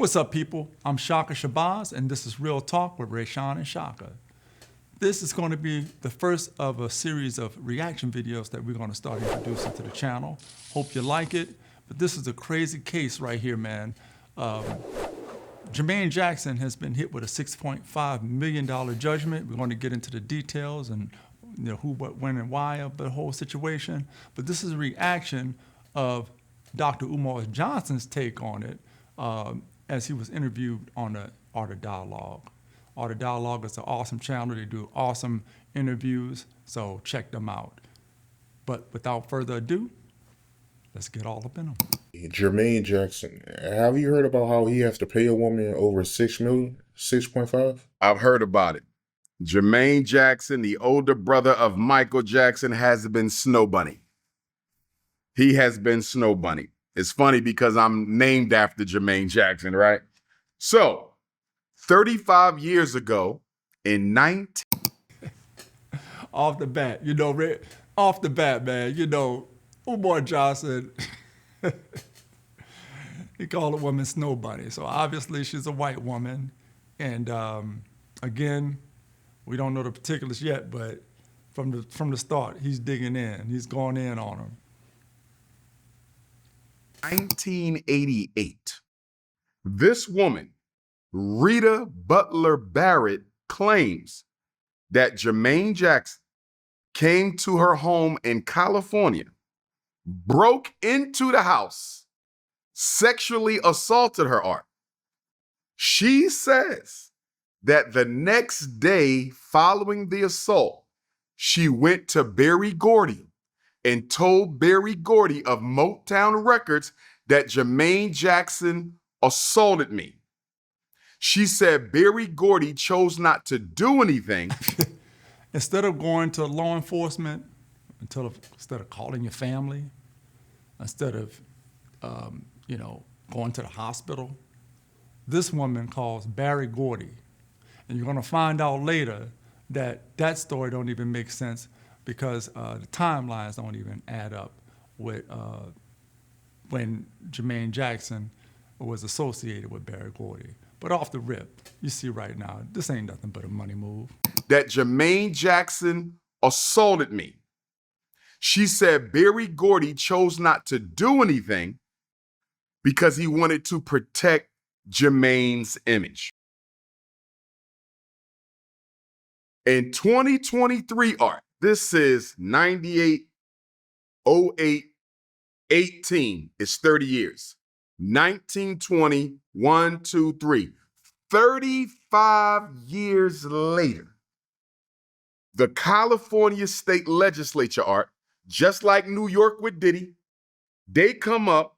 What's up, people? I'm Shaka Shabazz, and this is Real Talk with Rayshon and Shaka. This is going to be the first of a series of reaction videos that we're going to start introducing to the channel. Hope you like it, but this is a crazy case right here, man. Jermaine Jackson has been hit with a $6.5 million judgment. We're going to get into the details and who, what, when, and why of the whole situation. But this is a reaction of Dr. Umar Johnson's take on it as he was interviewed on the Art of Dialogue. Art of Dialogue is an awesome channel. They do awesome interviews, so check them out. But without further ado, let's get all up in them. Jermaine Jackson, have you heard about how he has to pay a woman over $6 million, 6.5? I've heard about it. Jermaine Jackson, the older brother of Michael Jackson, has been Snow Bunny. He has been Snow Bunny. It's funny because I'm named after Jermaine Jackson, right? So, 35 years ago, in 19... Off the bat, off the bat, man, Umar Johnson, he called a woman Snow Bunny. So obviously she's a white woman. And again, we don't know the particulars yet, but from the start, he's digging in. He's going in on her. 1988, this woman, Rita Butler Barrett, claims that Jermaine Jackson came to her home in California, broke into the house, sexually assaulted her art. She says that the next day following the assault, she went to Berry Gordy and told Berry Gordy of Motown Records that Jermaine Jackson assaulted me. She said Berry Gordy chose not to do anything. Instead of going to law enforcement, instead of calling your family, instead of going to the hospital, this woman calls Berry Gordy. And you're gonna find out later that that story don't even make sense because the timelines don't even add up with when Jermaine Jackson was associated with Berry Gordy. But off the rip, you see right now, this ain't nothing but a money move. That Jermaine Jackson assaulted me. She said Berry Gordy chose not to do anything because he wanted to protect Jermaine's image. In 2023 art, this is 98, 08, 18, it's 30 years. 1920, 1, 2, 3. 35 years later, the California State Legislature art, just like New York with Diddy, they come up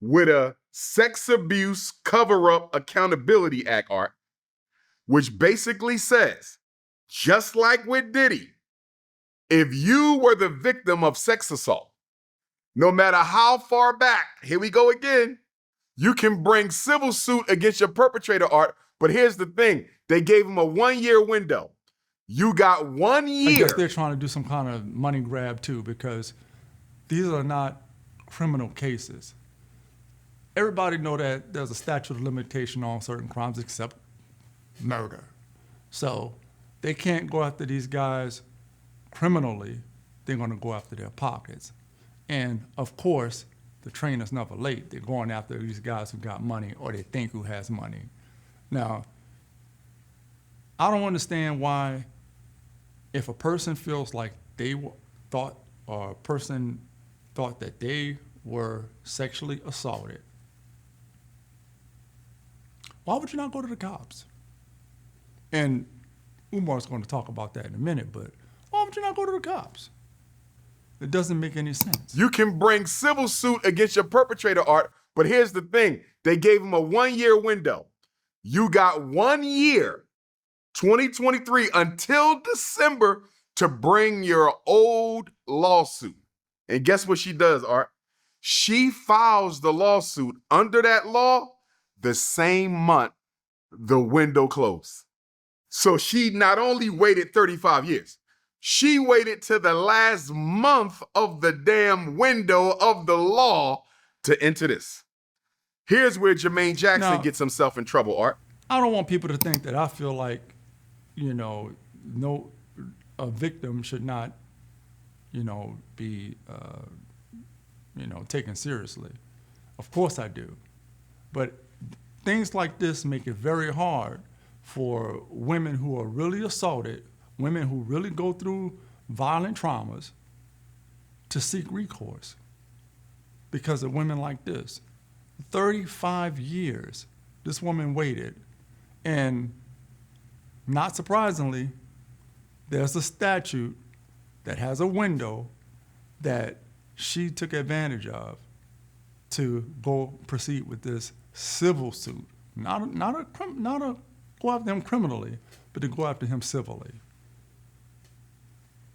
with a Sex Abuse Cover-Up Accountability Act art, which basically says, just like with Diddy, if you were the victim of sex assault, no matter how far back, here we go again, you can bring civil suit against your perpetrator art, but here's the thing, they gave him a 1-year window. You got 1 year. I guess they're trying to do some kind of money grab too, because these are not criminal cases. Everybody know that there's a statute of limitation on certain crimes except murder. So they can't go after these guys criminally, they're gonna go after their pockets. And of course, the train is never late. They're going after these guys who got money or they think who has money. Now, I don't understand why if a person feels like they thought, or a person thought that they were sexually assaulted, why would you not go to the cops? And Umar's going to talk about that in a minute, but why would you not go to the cops? It doesn't make any sense. You can bring civil suit against your perpetrator art, but here's the thing. They gave him a 1-year window. You got 1 year, 2023, until December to bring your old lawsuit. And guess what she does, Art? She files the lawsuit under that law the same month the window closed. So she not only waited 35 years, she waited to the last month of the damn window of the law to enter this. Here's where Jermaine Jackson Now- gets himself in trouble, Art. I don't want people to think that I feel like, a victim should not, be, taken seriously. Of course I do. But things like this make it very hard for women who are really assaulted, women who really go through violent traumas, to seek recourse because of women like this. 35 years this woman waited, and not surprisingly, there's a statute that has a window that she took advantage of to go proceed with this civil suit. Not a go after him criminally, but to go after him civilly.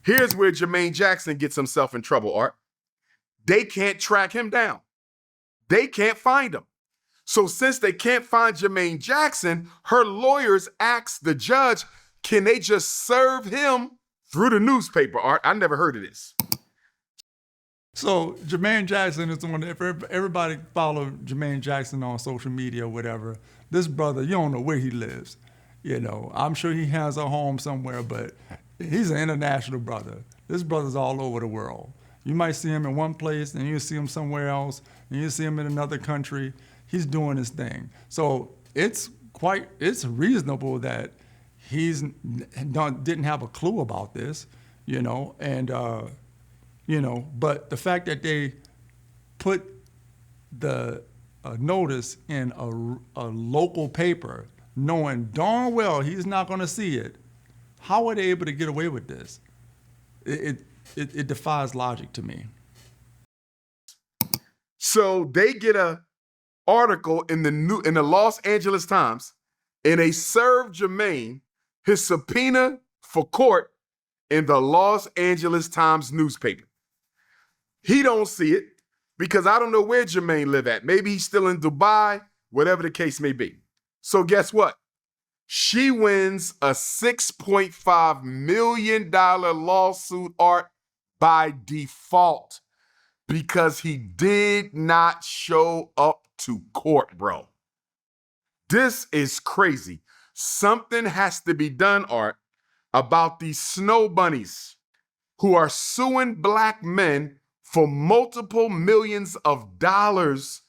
Here's where Jermaine Jackson gets himself in trouble, Art. They can't track him down. They can't find him. So since they can't find Jermaine Jackson, her lawyers asked the judge, can they just serve him through the newspaper, Art? I never heard of this. So Jermaine Jackson is one. If everybody follow Jermaine Jackson on social media or whatever, this brother, you don't know where he lives. I'm sure he has a home somewhere, but he's an international brother. This brother's all over the world. You might see him in one place, and you see him somewhere else, and you see him in another country. He's doing his thing. So it's reasonable that didn't have a clue about this, but the fact that they put the notice in a local paper, knowing darn well he's not going to see it, how are they able to get away with this? It defies logic to me. So they get a article in the Los Angeles Times, and they serve Jermaine his subpoena for court in the Los Angeles Times newspaper. He don't see it because I don't know where Jermaine live at. Maybe he's still in Dubai, whatever the case may be. So guess what? She wins a $6.5 million lawsuit, Art, by default because he did not show up to court, bro. This is crazy. Something has to be done, Art, about these snow bunnies who are suing black men for multiple millions of dollars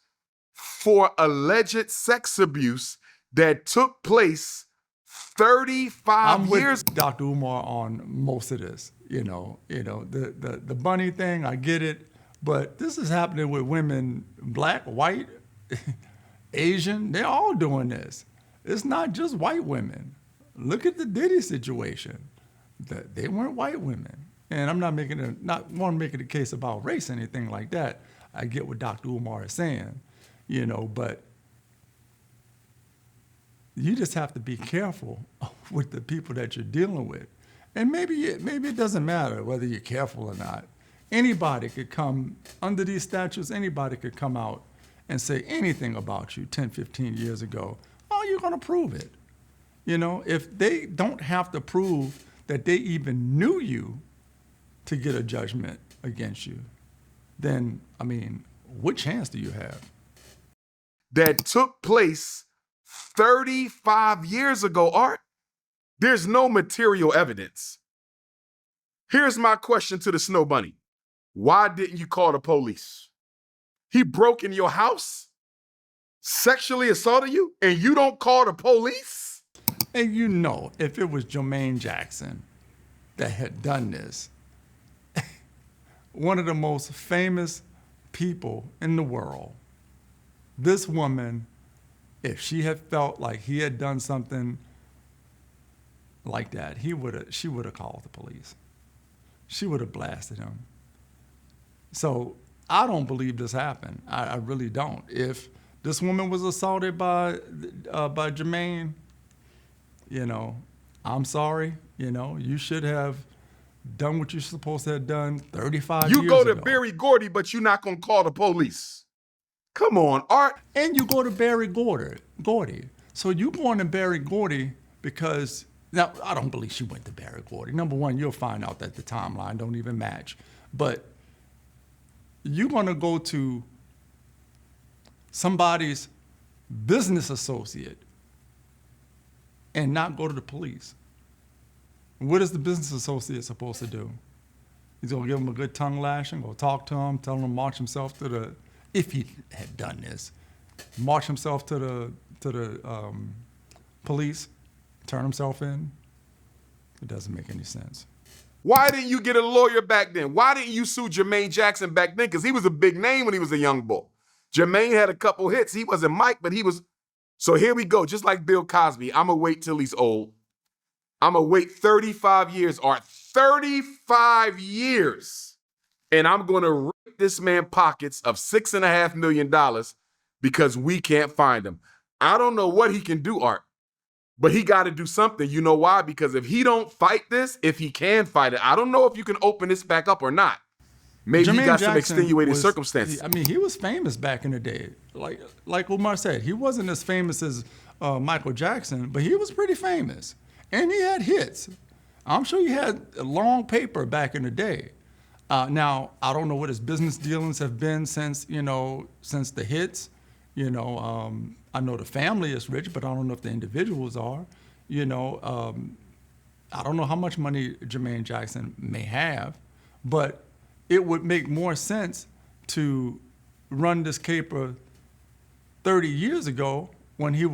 for alleged sex abuse that took place 35 I'm years. with Dr. Umar on most of this. The bunny thing, I get it, but this is happening with women, black, white, Asian. They're all doing this. It's not just white women. Look at the Diddy situation. They weren't white women. And I'm not want to make it a case about race or anything like that. I get what Dr. Umar is saying, but you just have to be careful with the people that you're dealing with. And maybe it doesn't matter whether you're careful or not. Anybody could come, under these statutes, anybody could come out and say anything about you 10, 15 years ago. How are you going to prove it? If they don't have to prove that they even knew you to get a judgment against you, then, what chance do you have? That took place 35 years ago, Art. There's no material evidence. Here's my question to the Snow Bunny. Why didn't you call the police? He broke in your house, sexually assaulted you, and you don't call the police? And if it was Jermaine Jackson that had done this, one of the most famous people in the world, this woman, if she had felt like he had done something like that, she would have called the police. She would have blasted him. So I don't believe this happened. I really don't. If this woman was assaulted by Jermaine, I'm sorry. You should have done what you're supposed to have done 35 years ago. You go to Barry Gordy, but you're not going to call the police. Come on, Art. And you go to Barry Gordy. So you going to Barry Gordy because, now, I don't believe she went to Barry Gordy. Number one, you'll find out that the timeline don't even match. But you're going to go to somebody's business associate and not go to the police? What is the business associate supposed to do? He's gonna give him a good tongue lashing, go talk to him, tell him to march himself to the, if he had done this, march himself to the police, turn himself in. It doesn't make any sense. Why didn't you get a lawyer back then? Why didn't you sue Jermaine Jackson back then? Because he was a big name when he was a young boy. Jermaine had a couple hits. He wasn't Mike, but he was. So here we go. Just like Bill Cosby, I'm going to wait till he's old. I'm going to wait 35 years, Art. 35 years. And I'm going to rip this man pockets of $6.5 million because we can't find him. I don't know what he can do, Art. But he got to do something. You know why? Because if he don't fight this, if he can fight it, I don't know if you can open this back up or not. Maybe Jermaine he got some Jackson extenuating was, circumstances. I mean, he was famous back in the day. Like Umar said, he wasn't as famous as Michael Jackson, but he was pretty famous. And he had hits. I'm sure he had a long paper back in the day. Now, I don't know what his business dealings have been since the hits. I know the family is rich, but I don't know if the individuals are. I don't know how much money Jermaine Jackson may have, but it would make more sense to run this caper 30 years ago when he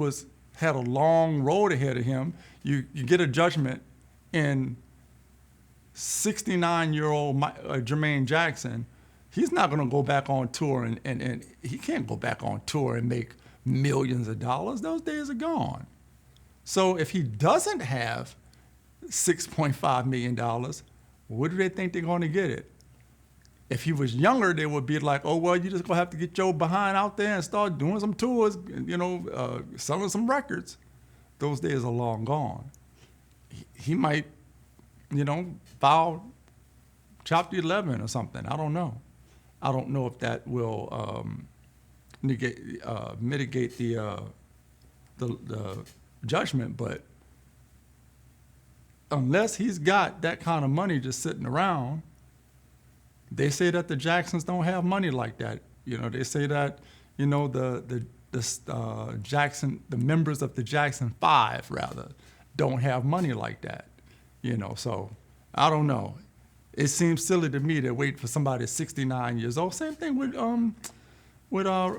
had a long road ahead of him. You get a judgment in 69-year-old Jermaine Jackson. He's not going to go back on tour, and he can't go back on tour and make millions of dollars. Those days are gone. So if he doesn't have $6.5 million, where do they think they're going to get it? If he was younger, they would be like, oh, well, you just going to have to get your behind out there and start doing some tours, selling some records. Those days are long gone. He might, file Chapter 11 or something. I don't know. I don't know if that will mitigate the judgment, but unless he's got that kind of money just sitting around, they say that the Jacksons don't have money like that. They say that the members of the Jackson 5 rather don't have money like that. So I don't know. It seems silly to me to wait for somebody 69 years old. Same thing with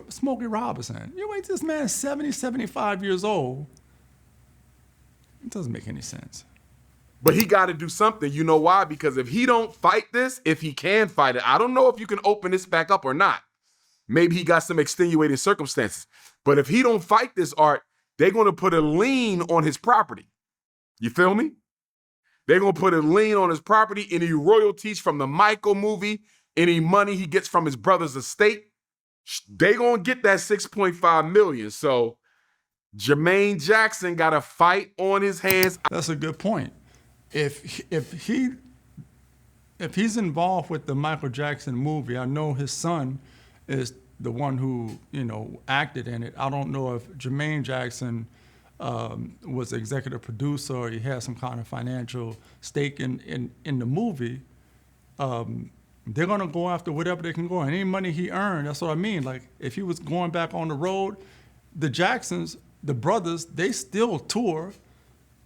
Smokey Robinson. You wait till this man is 70, 75 years old. It doesn't make any sense. But he got to do something. You know why? Because if he don't fight this, if he can fight it, I don't know if you can open this back up or not. Maybe he got some extenuating circumstances. But if he don't fight this, Art, they're going to put a lien on his property. You feel me? They're going to put a lien on his property. Any royalties from the Michael movie, any money he gets from his brother's estate, they going to get that $6.5 million. So Jermaine Jackson got a fight on his hands. That's a good point. If he's involved with the Michael Jackson movie, I know his son is the one who acted in it. I don't know if Jermaine Jackson was the executive producer or he had some kind of financial stake in the movie. They're gonna go after whatever they can go. And any money he earned, that's what I mean. Like if he was going back on the road, the Jacksons, the brothers, they still tour.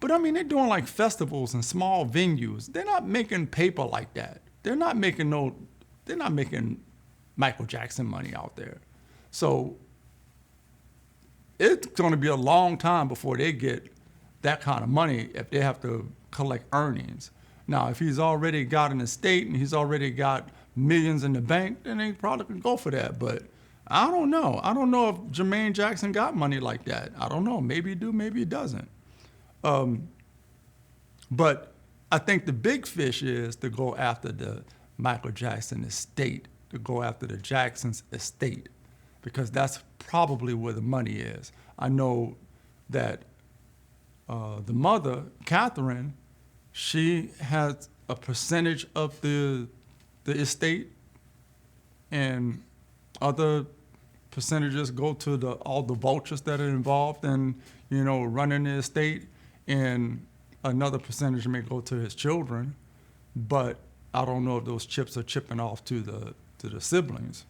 But I mean, they're doing like festivals and small venues. They're not making paper like that. They're not making Michael Jackson money out there. So it's going to be a long time before they get that kind of money if they have to collect earnings. Now, if he's already got an estate and he's already got millions in the bank, then they probably can go for that. But I don't know. I don't know if Jermaine Jackson got money like that. I don't know. Maybe he do, maybe he doesn't. But I think the big fish is to go after the Michael Jackson estate, to go after the Jackson's estate, because that's probably where the money is. I know that the mother, Catherine, she has a percentage of the estate, and other percentages go to all the vultures that are involved in running the estate, and another percentage may go to his children, but I don't know if those chips are chipping off to the siblings.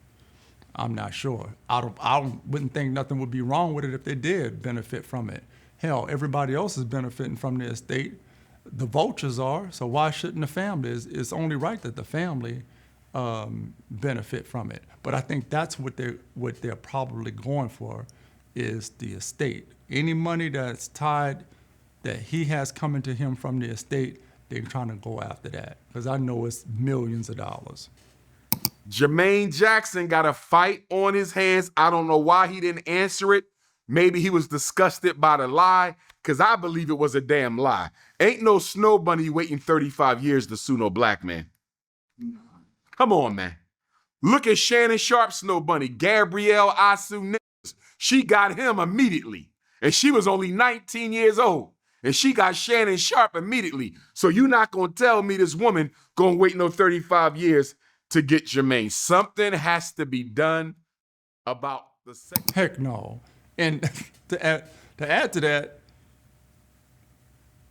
I'm not sure. Wouldn't think nothing would be wrong with it if they did benefit from it. Hell, everybody else is benefiting from the estate. The vultures are, so why shouldn't the family? It's only right that the family benefit from it. But I think that's what they're probably going for, is the estate. Any money that's tied, that he has coming to him from the estate, they're trying to go after that, because I know it's millions of dollars. Jermaine Jackson got a fight on his hands. I don't know why he didn't answer it. Maybe he was disgusted by the lie, because I believe it was a damn lie. Ain't no snow bunny waiting 35 years to sue no black man. Come on, man. Look at Shannon Sharp's snow bunny, Gabrielle Asu Nichols. She got him immediately, and she was only 19 years old. And she got Shannon Sharp immediately. So you're not going to tell me this woman going to wait no 35 years to get Jermaine. Something has to be done about the sex. Heck no. And to add to that,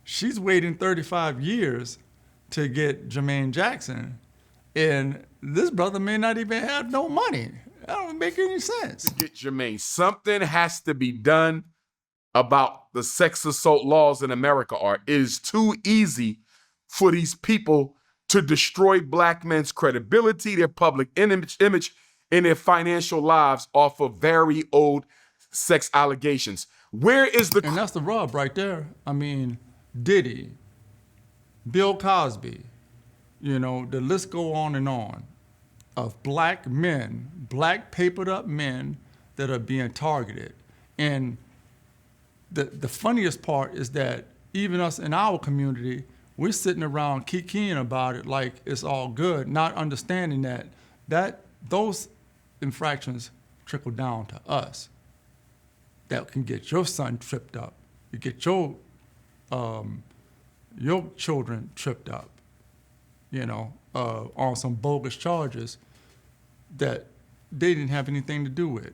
she's waiting 35 years to get Jermaine Jackson. And this brother may not even have no money. That don't make any sense. To get Jermaine. Something has to be done about the sex assault laws in America. It is too easy for these people to destroy black men's credibility, their public image, and their financial lives off of very old sex allegations. Where is the... And that's the rub right there. I mean, Diddy, Bill Cosby, you know, the list go on, of black men, black papered up men that are being targeted. And the funniest part is that even us in our community, we're sitting around kikiing about it like it's all good, not understanding that those infractions trickle down to us. That can get your son tripped up. You get your children tripped up, you know, on some bogus charges that they didn't have anything to do with.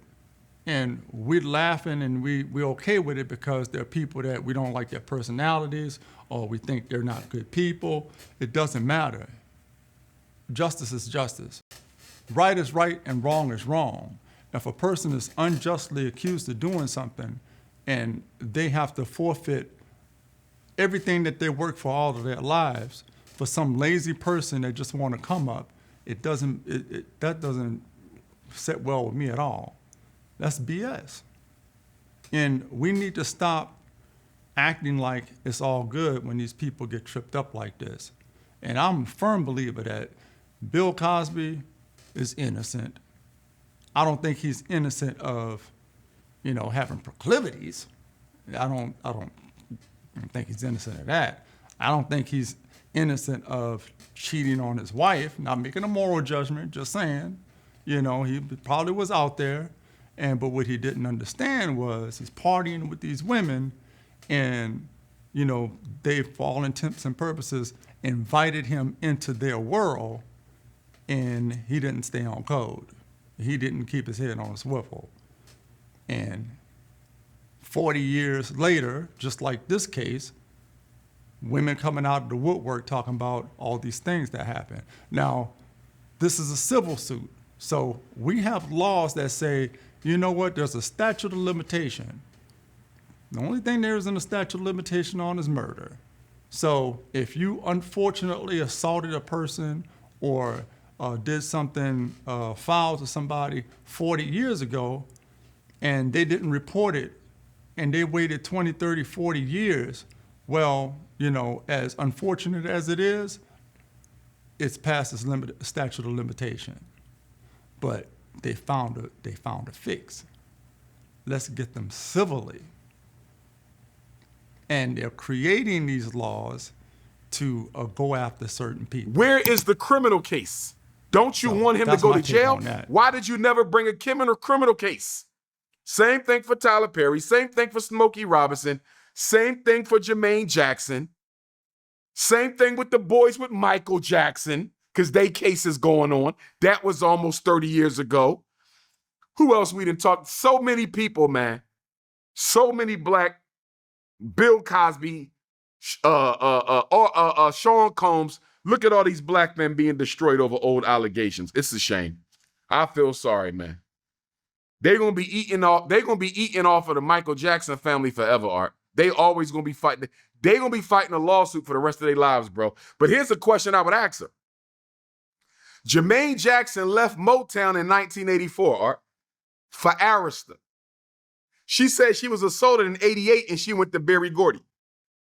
And we're laughing and we're okay with it because there are people that we don't like their personalities or we think they're not good people. It doesn't matter. Justice is justice. Right is right and wrong is wrong. If a person is unjustly accused of doing something and they have to forfeit everything that they worked for all of their lives for some lazy person that just want to come up, that doesn't sit well with me at all. That's BS. And we need to stop acting like it's all good when these people get tripped up like this. And I'm a firm believer that Bill Cosby is innocent. I don't think he's innocent of, you know, having proclivities. I don't think he's innocent of that. I don't think he's innocent of cheating on his wife, not making a moral judgment, just saying. You know, he probably was out there. But what he didn't understand was he's partying with these women and, you know, they, for all intents and purposes, invited him into their world and he didn't stay on code. He didn't keep his head on a swivel. And 40 years later, just like this case, women coming out of the woodwork talking about all these things that happen. Now, this is a civil suit. So we have laws that say, you know what, there's a statute of limitation. The only thing there isn't a statute of limitation on is murder. So if you unfortunately assaulted a person or did something foul to somebody 40 years ago and they didn't report it and they waited 20, 30, 40 years, well, you know, as unfortunate as it is, it's past its statute of limitation. But they found a fix. Let's get them civilly. And they're creating these laws to go after certain people. Where is the criminal case? Don't you want him to go to jail? Why did you never bring a criminal case? Same thing for Tyler Perry. Same thing for Smokey Robinson. Same thing for Jermaine Jackson. Same thing with the boys with Michael Jackson, because they cases going on. That was almost 30 years ago. Who else we didn't talk? So many people, man. So many black, Bill Cosby, Sean Combs. Look at all these black men being destroyed over old allegations. It's a shame. I feel sorry, man. They're gonna be eating off. They're gonna be eating off of the Michael Jackson family forever, Art. They always gonna be fighting. They're gonna be fighting a lawsuit for the rest of their lives, bro. But here's a question I would ask her. Jermaine Jackson left Motown in 1984, Art, for Arista. She said she was assaulted in 88 and she went to Berry Gordy.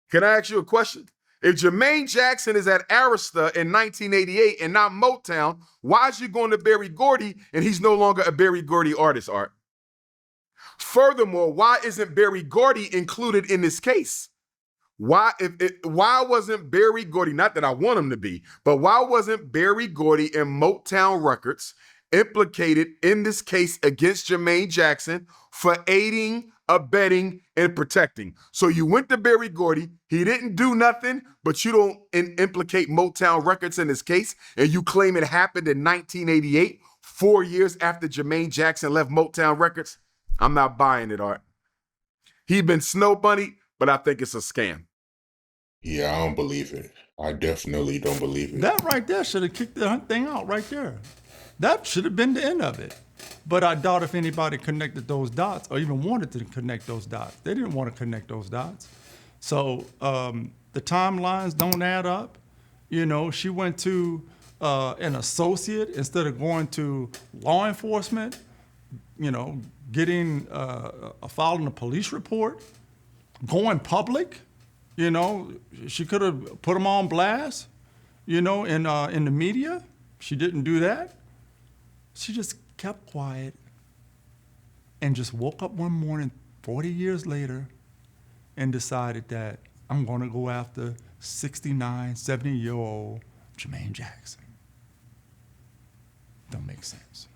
Can I ask you a question? If Jermaine Jackson is at Arista in 1988 and not Motown, why is he going to Berry Gordy and he's no longer a Berry Gordy artist, Art? Furthermore, why isn't Berry Gordy included in this case? Why wasn't Berry Gordy, not that I want him to be, but why wasn't Berry Gordy and Motown Records implicated in this case against Jermaine Jackson for aiding, abetting, and protecting? So you went to Berry Gordy, he didn't do nothing, but you don't implicate Motown Records in this case, and you claim it happened in 1988, 4 years after Jermaine Jackson left Motown Records? I'm not buying it, Art. He's been snow bunnied, but I think it's a scam. Yeah, I don't believe it. I definitely don't believe it. That right there should have kicked the thing out right there. That should have been the end of it. But I doubt if anybody connected those dots or even wanted to connect those dots. They didn't want to connect those dots. So the timelines don't add up. You know, she went to an associate instead of going to law enforcement, you know, getting filing a police report, going public. You know, she could have put them on blast, you know, in the media. She didn't do that. She just kept quiet and just woke up one morning 40 years later and decided that I'm going to go after 69, 70-year-old Jermaine Jackson. Don't make sense.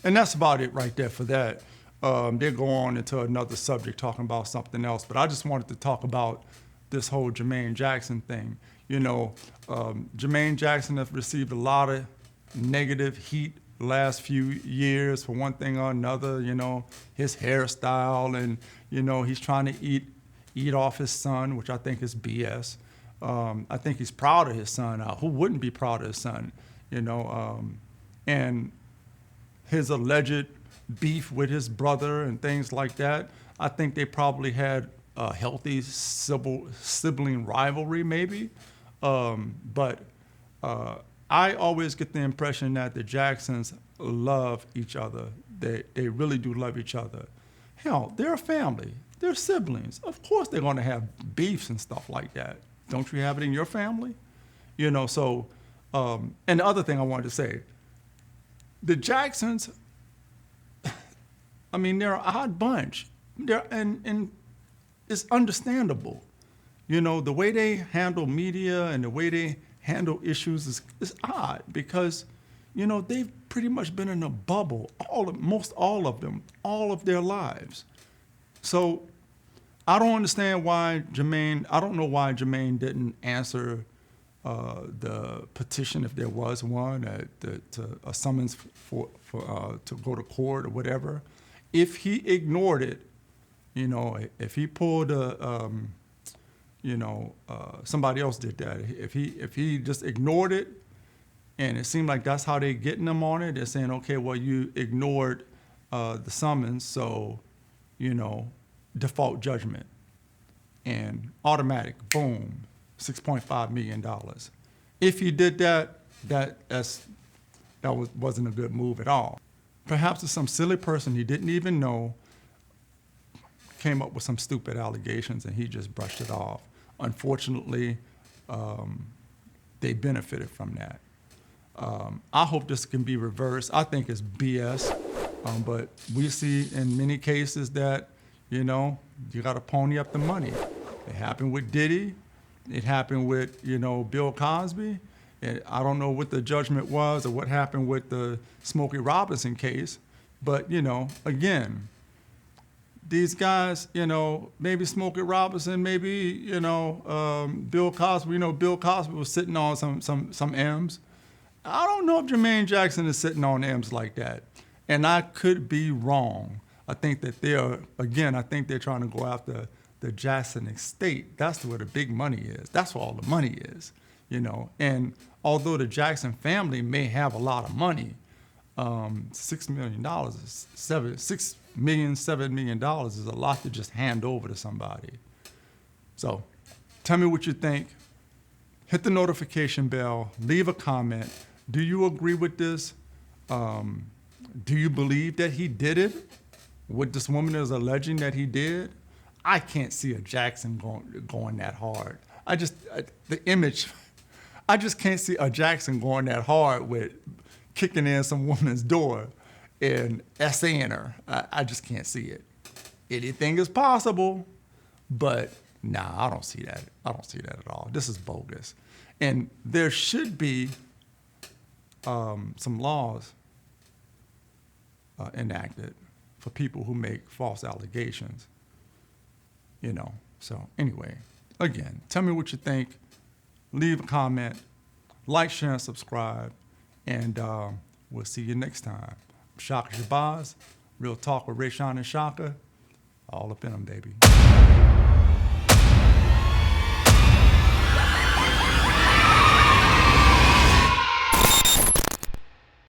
And that's about it right there for that. They'll go on into another subject talking about something else, but I just wanted to talk about this whole Jermaine Jackson thing. You know, Jermaine Jackson has received a lot of negative heat the last few years for one thing or another. You know, his hairstyle, and you know, he's trying to eat off his son, which I think is BS. I think he's proud of his son. Who wouldn't be proud of his son? You know, and his alleged beef with his brother and things like that. I think they probably had a healthy sibling rivalry, maybe. But I always get the impression that the Jacksons love each other. They really do love each other. Hell, they're a family. They're siblings. Of course they're going to have beefs and stuff like that. Don't you have it in your family? You know, so, and the other thing I wanted to say, the Jacksons, I mean, they're an odd bunch. And it's understandable. You know, the way they handle media and the way they handle issues is odd because, you know, they've pretty much been in a bubble, most all of them, all of their lives. So I don't understand why I don't know why Jermaine didn't answer the petition, if there was one, a summons to go to court or whatever. If he ignored it, you know, if he pulled somebody else did that. If he just ignored it, and it seemed like that's how they're getting them on it, they're saying, okay, well, you ignored the summons, so, you know, default judgment. And automatic, boom, $6.5 million. If he did that, wasn't a good move at all. Perhaps it's some silly person he didn't even know came up with some stupid allegations and he just brushed it off. Unfortunately, they benefited from that. I hope this can be reversed. I think it's BS, but we see in many cases that, you know, you got to pony up the money. It happened with Diddy. It happened with, you know, Bill Cosby. And I don't know what the judgment was or what happened with the Smokey Robinson case, but, you know, again, these guys, you know, maybe Smokey Robinson, maybe, you know, Bill Cosby. You know, Bill Cosby was sitting on some M's. I don't know if Jermaine Jackson is sitting on M's like that. And I could be wrong. I think that I think they're trying to go after the Jackson estate. That's where the big money is. That's where all the money is, you know. And although the Jackson family may have a lot of money, $6 million is $7 million is a lot to just hand over to somebody. So tell me what you think. Hit the notification bell, leave a comment. Do you agree with this? Do you believe that he did it? What this woman is alleging that he did? I can't see a Jackson going that hard. The image, I just can't see a Jackson going that hard with kicking in some woman's door and essaying her. I just can't see it. Anything is possible, but nah, I don't see that. I don't see that at all. This is bogus. And there should be some laws enacted for people who make false allegations. You know, so anyway, again, tell me what you think. Leave a comment, like, share, and subscribe, and we'll see you next time. I'm Shaka Shabazz, Real Talk with Rayshon and Shaka, all up in them, baby.